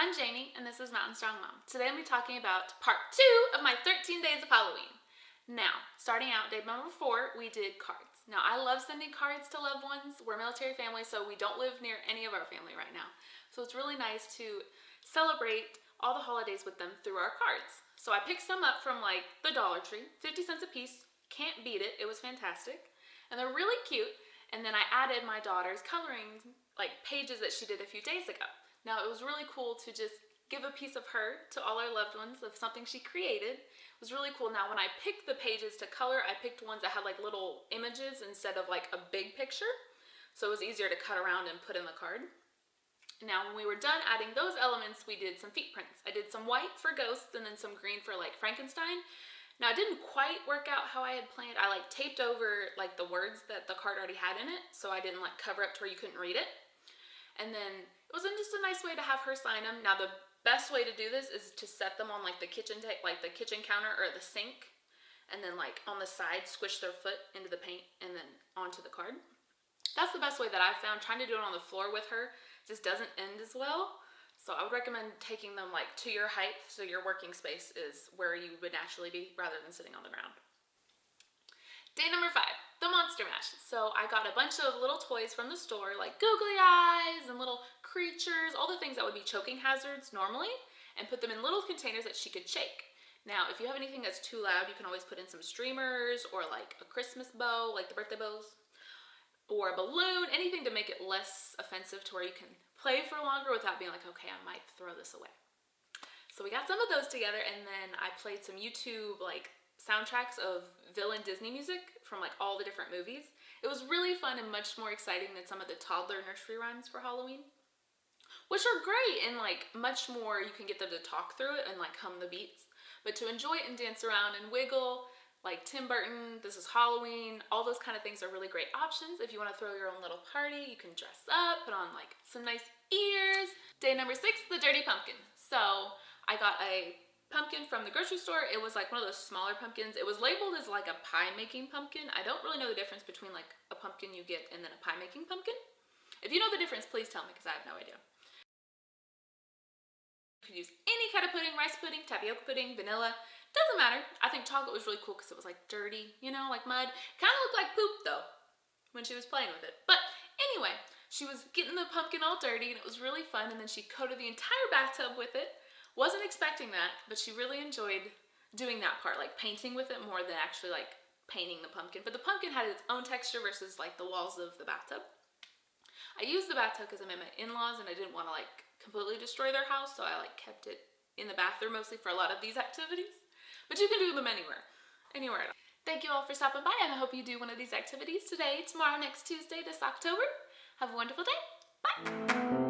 I'm Janie, and this is Mountain Strong Mom. Today I'm going to be talking about part 2 of my 13 days of Halloween. Now, starting out, day number 4, we did cards. Now, I love sending cards to loved ones. We're a military family, so we don't live near any of our family right now. So it's really nice to celebrate all the holidays with them through our cards. So I picked some up from like the Dollar Tree, 50 cents a piece. Can't beat it. It was fantastic. And they're really cute. And then I added my daughter's coloring pages that she did a few days ago. Now, it was really cool to just give a piece of her to all our loved ones of something she created. It was really cool. Now, when I picked the pages to color, I picked ones that had like little images instead of like a big picture. So it was easier to cut around and put in the card. Now, when we were done adding those elements, we did some feet prints. I did some white for ghosts and then some green for like Frankenstein. Now, it didn't quite work out how I had planned. I like taped over like the words that the card already had in it, so I didn't like cover up to where you couldn't read it. And then it was just a nice way to have her sign them. Now, the best way to do this is to set them on like the kitchen counter or the sink, and then like on the side, squish their foot into the paint and then onto the card. That's the best way that I've found. Trying to do it on the floor with her just doesn't end as well. So I would recommend taking them like to your height, so your working space is where you would naturally be rather than sitting on the ground. Day number 5, the Monster Mash. So I got a bunch of little toys from the store, like googly eyes and little creatures, all the things that would be choking hazards normally, and put them in little containers that she could shake. Now, if you have anything that's too loud, you can always put in some streamers or like a Christmas bow, like the birthday bows, or a balloon, anything to make it less offensive to where you can play for longer without being like, okay, I might throw this away. So we got some of those together, and then I played some YouTube soundtracks of villain Disney music from like all the different movies. It was really fun and much more exciting than some of the Toddler nursery rhymes for Halloween, which are great and like much more, you can get them to talk through it and like hum the beats. But to enjoy it and dance around and wiggle, like Tim Burton, This Is Halloween, all those kind of things are really great options. If you want to throw your own little party, you can dress up, put on like some nice ears. Day number 6, the Dirty Pumpkin. So I got a pumpkin from the grocery store. It was like one of those smaller pumpkins. It was labeled as like a pie making pumpkin. I don't really know the difference between like a pumpkin you get and then a pie making pumpkin. If you know the difference, please tell me, because I have no idea. You could use any kind of pudding, rice pudding, tapioca pudding, vanilla, doesn't matter. I think chocolate was really cool because it was like dirty, you know, like mud. Kind of looked like poop though when she was playing with it. But anyway, she was getting the pumpkin all dirty and it was really fun, and then she coated the entire bathtub with it. Wasn't expecting that, but she really enjoyed doing that part, like painting with it more than actually like painting the pumpkin. But the pumpkin had its own texture versus like the walls of the bathtub. I used the bathtub because I'm at my in-laws and I didn't want to like completely destroy their house, so I like kept it in the bathroom mostly for a lot of these activities. But you can do them anywhere. Thank you all for stopping by, and I hope you do one of these activities today, tomorrow, next Tuesday, this October. Have a wonderful day. Bye.